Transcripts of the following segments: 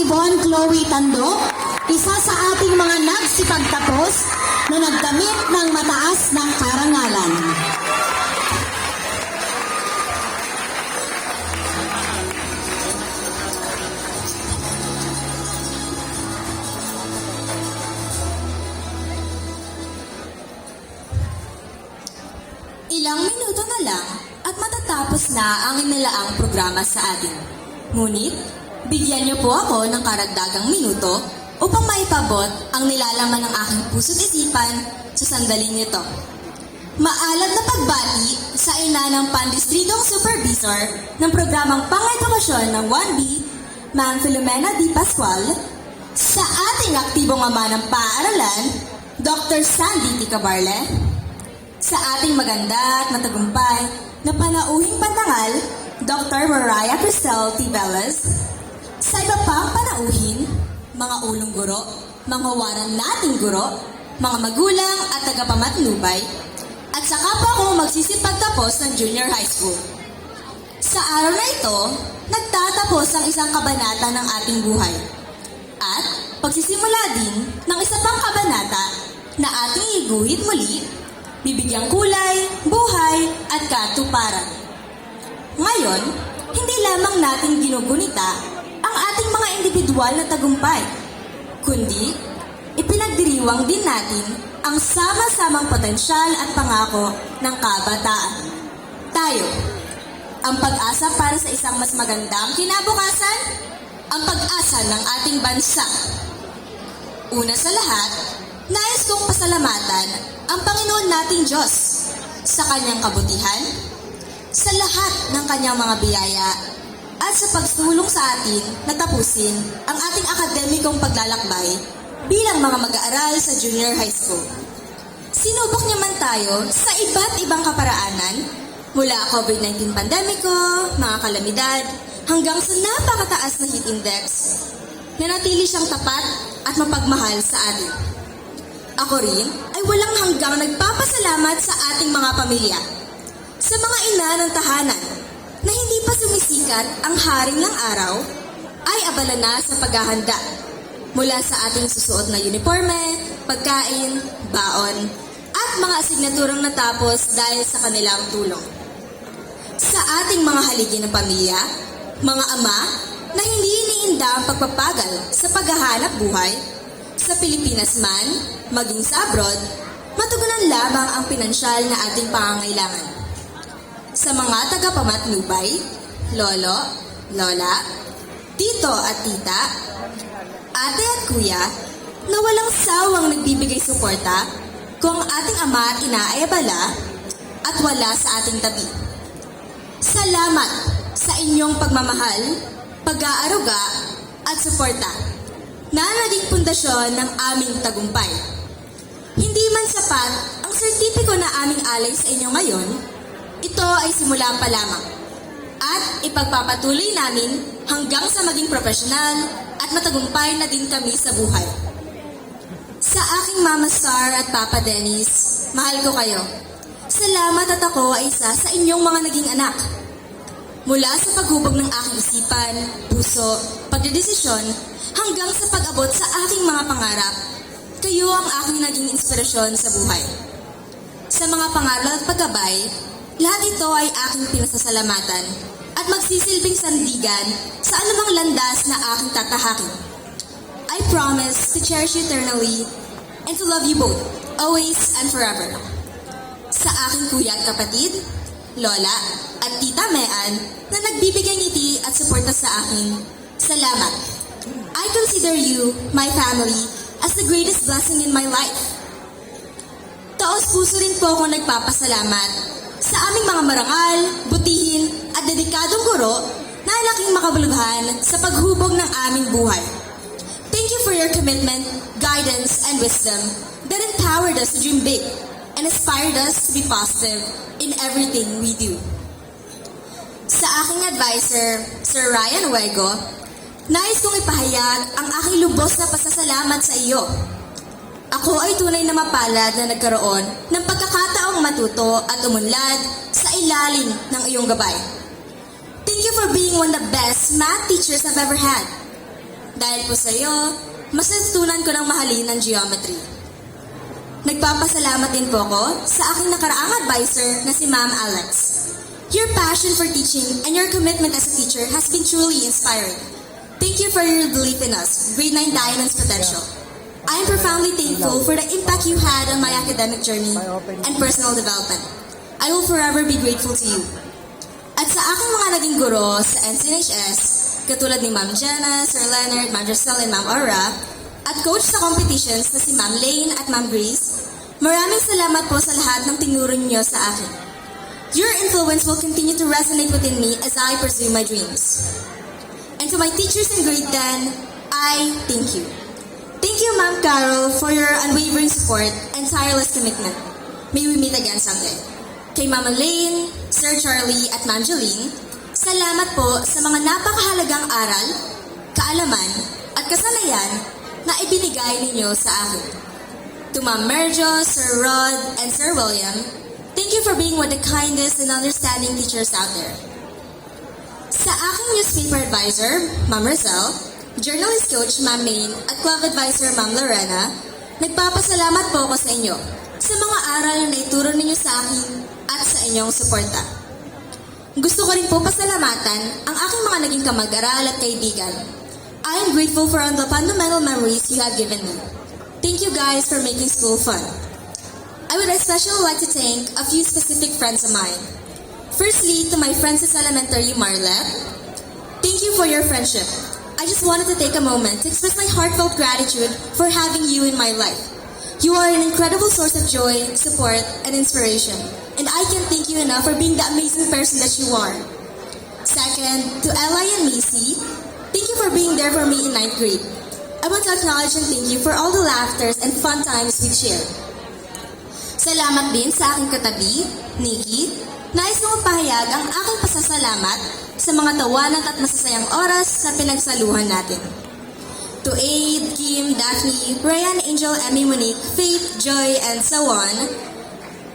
Yvonne Chloe Tando, isa sa ating mga nagsipagtapos na nagdamit ng mataas ng karangalan. Ilang minuto na lang at matatapos na ang inilaang programa sa atin. Ngunit, bigyan niyo po ako ng karagdagang minuto upang maipabot ang nilalaman ng aking puso't isipan sa sandaling ito. Maalab na pagbati sa ina ng Pandistritong Supervisor ng programang Pang-edukasyon ng 1B, Ma'am Filomena D. Pascual, sa ating aktibong ama ng paaralan, Dr. Sandy T. Cabarle, sa ating maganda at matagumpay na panauhing pantangal, Dr. Mariah Cristel T. Velez, sa iba pang panauhin, mga ulong guro, mga waran nating guro, mga magulang at tagapamatnubay, at saka pa ako magsisipagtapos ng junior high school. Sa araw na ito, nagtatapos ang isang kabanata ng ating buhay. At pagsisimula din ng isa pang kabanata na ating iguhit muli, bibigyang kulay, buhay, at katuparan. Ngayon, hindi lamang natin ginugunita ang ating mga individual na tagumpay, kundi ipinagdiriwang din natin ang sama-samang potensyal at pangako ng kabataan. Tayo, ang pag-asa para sa isang mas magandang kinabukasan, ang pag-asa ng ating bansa. Una sa lahat, nais kong pasalamatan ang Panginoon nating Diyos sa kanyang kabutihan, sa lahat ng kanyang mga biyaya, at sa pagsulong sa atin na tapusin ang ating akademikong paglalakbay bilang mga mag-aaral sa junior high school. Sinubok niya man tayo sa iba't ibang kaparaanan, mula COVID-19 pandemiko, mga kalamidad, hanggang sa napakataas na heat index, nanatili siyang tapat at mapagmahal sa atin. Ako rin ay walang hanggang nagpapasalamat sa ating mga pamilya, sa mga ina ng tahanan na hindi pa sumisikat ang haring ng araw ay abala na sa paghahanda mula sa ating susuot na uniforme, pagkain, baon, at mga asignaturang natapos dahil sa kanilang tulong. Sa ating mga haligi ng pamilya, mga ama na hindi iniinda ang pagpapagal sa paghahanap buhay, sa Pilipinas man, maging sa abroad, matugunan lamang ang pinansyal na ating pangangailangan. Sa mga tagapamatnubay, lolo, lola, tito at tita, ate at kuya, na walang sawang nagbibigay suporta kung ang ating ama at ina ay abala at wala sa ating tabi. Salamat sa inyong pagmamahal, pag-aaruga at suporta na naging pundasyon ng aming tagumpay. Hindi man sapat ang sertipiko na aming alay sa inyo ngayon, ito ay simula pa lamang at ipagpapatuloy namin hanggang sa maging profesional at matagumpay na din kami sa buhay. Sa aking Mama Star at Papa Dennis, mahal ko kayo. Salamat at ako ay isa sa inyong mga naging anak. Mula sa paghubog ng aking isipan, puso, pagdedesisyon, hanggang sa pag-abot sa aking mga pangarap, kayo ang aking naging inspirasyon sa buhay. Sa mga pangaral at paggabay, lahat ito ay aking pinasasalamatan at magsisilbing sandigan sa anumang landas na aking tatahakin. I promise to cherish you eternally and to love you both, always and forever. Sa aking kuya at kapatid, lola at tita Mean na nagbibigay ngiti at suporta sa akin, salamat. I consider you, my family, as the greatest blessing in my life. Taos-puso rin po akong nagpapasalamat sa aming mga marangal, butihin at dedikadong guro na laking makabuluhan sa paghubog ng aming buhay. Thank you for your commitment, guidance, and wisdom that empowered us to dream big and inspired us to be positive in everything we do. Sa aking advisor, Sir Ryan Huego, nais kong ipahayag ang aking lubos na pasasalamat sa iyo. Ako ay tunay na mapalad na nagkaroon ng pagkakataong matuto at umunlad sa ilalim ng iyong gabay. Thank you for being one of the best math teachers I've ever had. Dahil po sa iyo, mas natutunan ko ng mahalin ng geometry. Nagpapasalamat din po ako sa aking nakaraang advisor na si Ma'am Alex. Your passion for teaching and your commitment as a teacher has been truly inspiring. Thank you for your belief in us, Grade 9 Diamond's potential. I am profoundly thankful for the impact you had on my academic journey and personal development. I will forever be grateful to you. At sa aking mga naging guro sa NCNHS, katulad ni Ma'am Jenna, Sir Leonard, Ma'am Giselle, and Ma'am Aura, at coach sa competitions na si Ma'am Lane at Ma'am Grace, maraming salamat po sa lahat ng tinuro niyo sa akin. Your influence will continue to resonate within me as I pursue my dreams. And to my teachers in grade 10, I thank you. Thank you, Ma'am Carol, for your unwavering support and tireless commitment. May we meet again someday. Kay Ma'am Elaine, Sir Charlie, at Ma'am Jolene, salamat po sa mga napakahalagang aral, kaalaman, at kasanayan na ibinigay ninyo sa akin. To Ma'am Merjo, Sir Rod, and Sir William, thank you for being one of the kindest and understanding teachers out there. Sa aking newspaper advisor, Ma'am Rosel, journalist coach, Ma'am Maine, at club advisor, Ma'am Lorena, nagpapasalamat po ako sa inyo sa mga aral na ituro ninyo sa akin at sa inyong suporta. Gusto ko rin po pasalamatan ang aking mga naging kamag-aral at kaibigan. I am grateful for all the fundamental memories you have given me. Thank you guys for making school fun. I would especially like to thank a few specific friends of mine. Firstly, to my Francis Elementary Marlet, thank you for your friendship. I just wanted to take a moment to express my heartfelt gratitude for having you in my life. You are an incredible source of joy, support, and inspiration, and I can't thank you enough for being the amazing person that you are. Second, to Eli and Macy, thank you for being there for me in 9th grade. I want to acknowledge and thank you for all the laughters and fun times we've shared. Salamat din sa aking katabi, Nikki. Nais kong pahayag ang aking pasasalamat sa mga tawanan at masasayang oras na pinagsaluhan natin. To Aid, Kim, Daphne, Ryan, Angel, Emmy, Monique, Faith, Joy, and so on,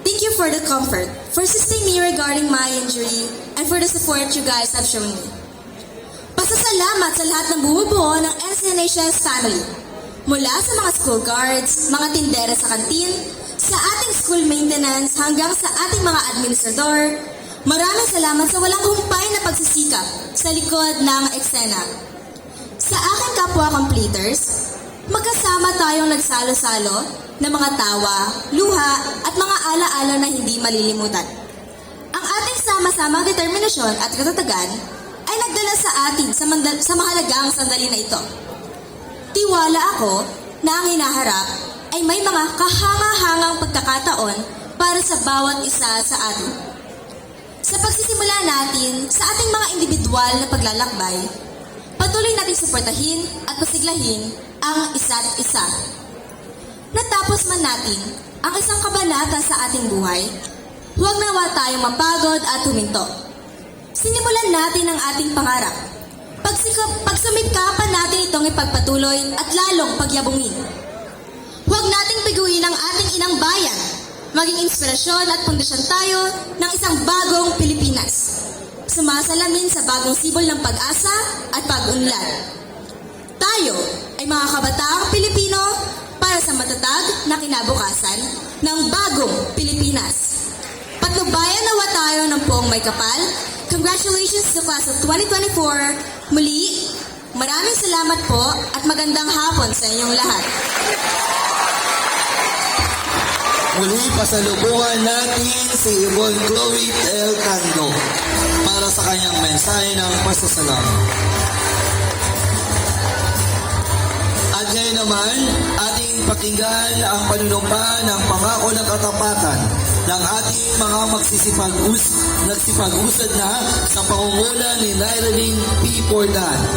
thank you for the comfort, for assisting me regarding my injury, and for the support you guys have shown me. Pasasalamat sa lahat ng bumubuo ng NCNHS family. Mula sa mga school guards, mga tindera sa kantin, sa ating school maintenance hanggang sa ating mga administrador, maraming salamat sa walang humpay na pagsisikap sa likod ng eksena. Sa aking kapwa-completers, magkasama tayong nagsalo-salo ng mga tawa, luha, at mga ala-ala na hindi malilimutan. Ang ating sama-samang determinasyon at katatagan ay nagdala sa atin sa mahalagang sandali na ito. Tiwala ako na ang hinaharap ay may mga kahanga-hangang pagkakataon para sa bawat isa sa atin. Sa pagsisimula natin sa ating mga individual na paglalakbay, patuloy natin suportahin at pasiglahin ang isa't isa. Natapos man natin ang isang kabanata sa ating buhay, huwag nawa tayong mapagod at huminto. Sinimulan natin ang ating pangarap. Pagsumikapan natin itong ipagpatuloy at lalong pagyabungin. Huwag nating biguin ang ating inang bayan, maging inspirasyon at pundasyon tayo ng isang bagong Pilipinas. Sumasalamin sa bagong sibol ng pag-asa at pag-unlad. Tayo ay mga kabataang Pilipino para sa matatag na kinabukasan ng bagong Pilipinas. Patnubayan nawa tayo ng poong may kapal. Congratulations to the class of 2024. Muli, maraming salamat po at magandang hapon sa inyong lahat. Muli, pasalubungan natin si Yvonne Chloe Del Cando para sa kanyang mensahe ng pasasalamat. At ngayon naman, ating pakinggan ang panunumpa ng pangako ng katapatan ng ating mga nagsipag-usad na sa pangunguna ni Nyraling P. Pordan.